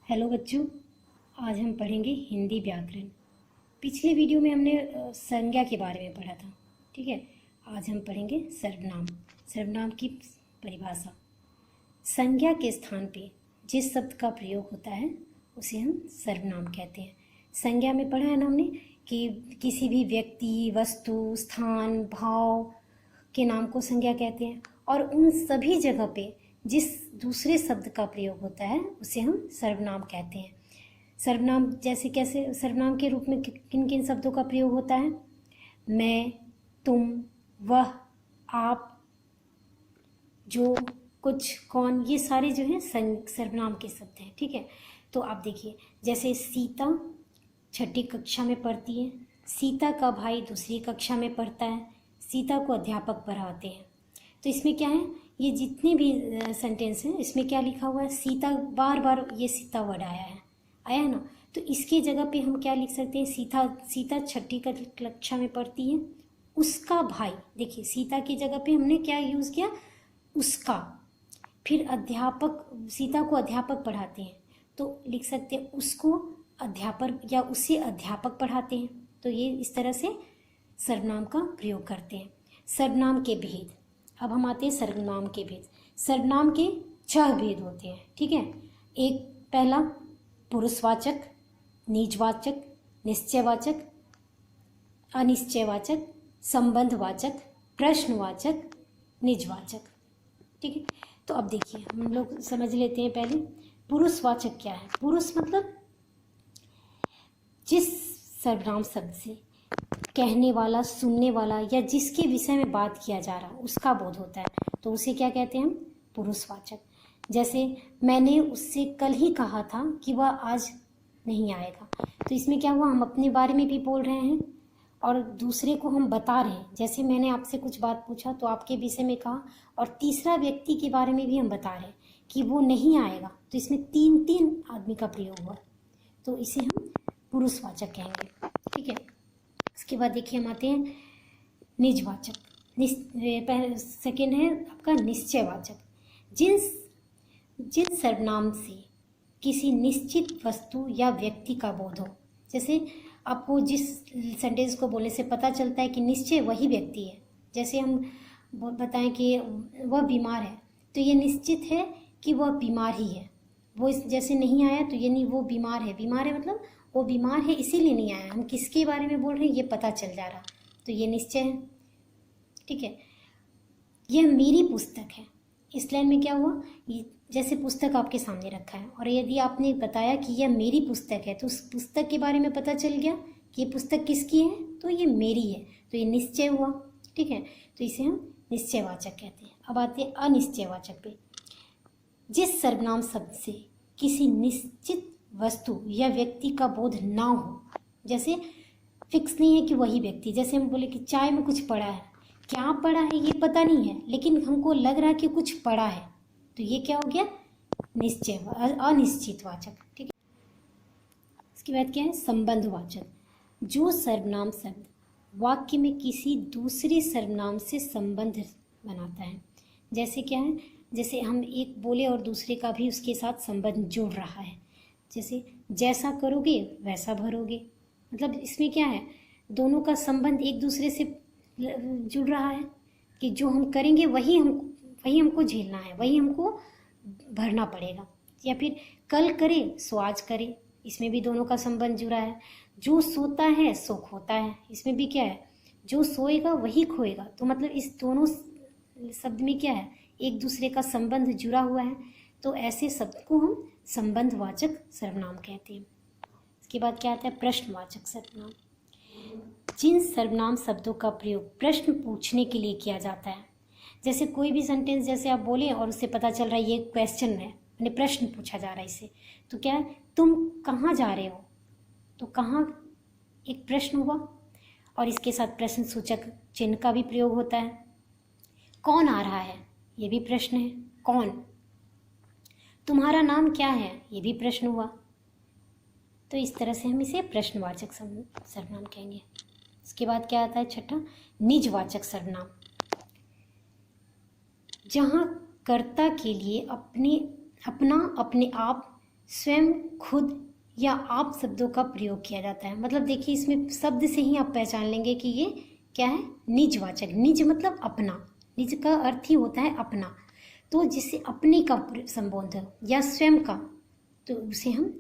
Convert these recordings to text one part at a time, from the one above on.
Hello बच्चों, आज हम पढ़ेंगे हिंदी व्याकरण। पिछले वीडियो में हमने संज्ञा के बारे में पढ़ा था। ठीक है, आज हम पढ़ेंगे सर्वनाम। सर्वनाम की परिभाषा। संज्ञा के स्थान पे जिस शब्द का प्रयोग होता है उसे हम सर्वनाम कहते हैं। संज्ञा में पढ़ा है ना हमने कि किसी भी व्यक्ति, वस्तु, स्थान, भाव के नाम को संज्ञा कहते हैं, और उन सभी जगह पे जिस दूसरे शब्द का प्रयोग होता है उसे हम सर्वनाम कहते हैं। सर्वनाम जैसे कैसे, सर्वनाम के रूप में किन किन शब्दों का प्रयोग होता है? मैं, तुम, वह, आप, जो, कुछ, कौन, ये सारे जो हैं सर्वनाम के शब्द हैं। ठीक है, तो आप देखिए, जैसे सीता 6ठी कक्षा में पढ़ती है, सीता का भाई दूसरी कक्षा में पढ़ता है, सीता को अध्यापक पढ़ाते हैं। तो इसमें क्या है, ये जितने भी सेंटेंस हैं इसमें क्या लिखा हुआ है? सीता, बार बार ये सीता वर्ड आया है ना। तो इसके जगह पे हम क्या लिख सकते हैं? सीता 6ठी कक्षा में पढ़ती है, उसका भाई। देखिए, सीता की जगह पे हमने क्या यूज़ किया? उसका। फिर अध्यापक, सीता को अध्यापक पढ़ाते हैं तो लिख सकते हैं उसको अध्यापक या उसे अध्यापक पढ़ाते हैं। तो ये इस तरह से सर्वनाम का प्रयोग करते हैं। सर्वनाम के भेद। अब हम आते हैं सर्वनाम के भेद। सर्वनाम के 6 भेद होते हैं। ठीक है, एक पहला पुरुषवाचक, निजवाचक, निश्चयवाचक, अनिश्चयवाचक, संबंधवाचक, प्रश्नवाचक, निजवाचक। ठीक है, तो अब देखिए हम लोग समझ लेते हैं पहले पुरुषवाचक क्या है। पुरुष मतलब जिस सर्वनाम शब्द से कहने वाला, सुनने वाला या जिसके विषय में बात किया जा रहा उसका बोध होता है तो उसे क्या कहते हैं हम? पुरुषवाचक। जैसे मैंने उससे कल ही कहा था कि वह आज नहीं आएगा, तो इसमें क्या हुआ? हम अपने बारे में भी बोल रहे हैं और दूसरे को हम बता रहे हैं। जैसे मैंने आपसे कुछ बात पूछा तो आपके विषय में कहा, और तीसरा व्यक्ति के बारे में भी हम बता रहे हैं कि वो नहीं आएगा, तो इसमें 3 आदमी का प्रयोग हुआ, तो इसे हम पुरुषवाचक कहेंगे। ठीक है, इसके बाद देखिए हम आते हैं निजवाचक। सेकेंड है आपका निश्चयवाचक। जिन सर्वनाम से किसी निश्चित वस्तु या व्यक्ति का बोध हो। जैसे आपको जिस सेंटेंस को बोलने से पता चलता है कि निश्चय वही व्यक्ति है। जैसे हम बताएं कि वह बीमार है, तो ये निश्चित है कि वह बीमार ही है। वो जैसे नहीं आया तो ये नहीं, वो बीमार है। बीमार है मतलब वो बीमार है इसीलिए नहीं आया। हम किसके बारे में बोल रहे हैं ये पता चल जा रहा, तो ये निश्चय है। ठीक है, यह मेरी पुस्तक है। इस लाइन में क्या हुआ? ये जैसे पुस्तक आपके सामने रखा है और यदि आपने बताया कि यह मेरी पुस्तक है तो उस पुस्तक के बारे में पता चल गया कि ये पुस्तक किसकी है, तो ये मेरी है, तो ये निश्चय हुआ। ठीक है, तो इसे हम निश्चयवाचक कहते हैं। अब आते हैं अनिश्चयवाचक पे। जिस सर्वनाम शब्द से किसी निश्चित वस्तु या व्यक्ति का बोध ना हो, जैसे फिक्स नहीं है कि वही व्यक्ति। जैसे हम बोले कि चाय में कुछ पड़ा है, क्या पड़ा है ये पता नहीं है, लेकिन हमको लग रहा है कि कुछ पड़ा है, तो ये क्या हो गया? निश्चय, अनिश्चितवाचक। ठीक है, इसके बाद क्या है? संबंधवाचक। जो सर्वनाम शब्द वाक्य में किसी दूसरे सर्वनाम से संबंध बनाता है। जैसे क्या है? जैसे हम एक बोले और दूसरे का भी उसके साथ संबंध जुड़ रहा है। जैसे जैसा करोगे वैसा भरोगे, मतलब इसमें क्या है? दोनों का संबंध एक दूसरे से जुड़ रहा है कि जो हम करेंगे वही हमको झेलना है, वही हमको भरना पड़ेगा। या फिर कल करे सो आज करे, इसमें भी दोनों का संबंध जुड़ा है। जो सोता है सो खोता है, इसमें भी क्या है? जो सोएगा वही खोएगा, तो मतलब इस दोनों शब्द में क्या है? एक दूसरे का संबंध जुड़ा हुआ है, तो ऐसे शब्द को हम संबंधवाचक सर्वनाम कहते हैं। इसके बाद क्या आता है? प्रश्नवाचक सर्वनाम। जिन सर्वनाम शब्दों का प्रयोग प्रश्न पूछने के लिए किया जाता है। जैसे कोई भी सेंटेंस जैसे आप बोले और उससे पता चल रहा है ये क्वेश्चन है, यानी प्रश्न पूछा जा रहा है इससे, तो क्या है? तुम कहाँ जा रहे हो, तो कहाँ एक प्रश्न हुआ, और इसके साथ प्रश्न सूचक चिन्ह का भी प्रयोग होता है। कौन आ रहा है, ये भी प्रश्न है, कौन। तुम्हारा नाम क्या है, ये भी प्रश्न हुआ। तो इस तरह से हम इसे प्रश्नवाचक सर्वनाम कहेंगे। इसके बाद क्या आता है? 6ठा निजवाचक सर्वनाम। जहाँ कर्ता के लिए अपना अपने आप स्वयं, खुद या आप शब्दों का प्रयोग किया जाता है। मतलब देखिए, इसमें शब्द से ही आप पहचान लेंगे कि ये क्या है, निजवाचक। निज मतलब अपना, निज का अर्थ ही होता है अपना। तो जिससे अपने का संबोधन या स्वयं का, तो उसे हम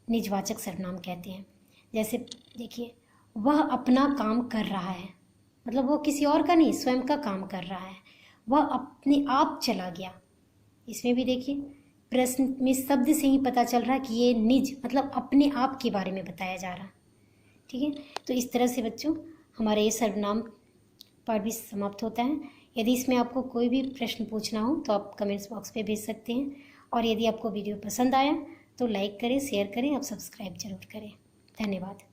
निजवाचक सर्वनाम कहते हैं। जैसे देखिए, वह अपना काम कर रहा है, मतलब वो किसी और का नहीं, स्वयं का काम कर रहा है। वह अपने आप चला गया, इसमें भी देखिए प्रश्न में शब्द से ही पता चल रहा है कि ये निज मतलब अपने आप के बारे में बताया जा रहा। ठीक है, तो इस तरह से बच्चों हमारा ये सर्वनाम पाठ भी समाप्त होता है। यदि इसमें आपको कोई भी प्रश्न पूछना हो तो आप कमेंट्स बॉक्स पे भेज सकते हैं। और यदि आपको वीडियो पसंद आया तो लाइक करें, शेयर करें, आप सब्सक्राइब जरूर करें। धन्यवाद।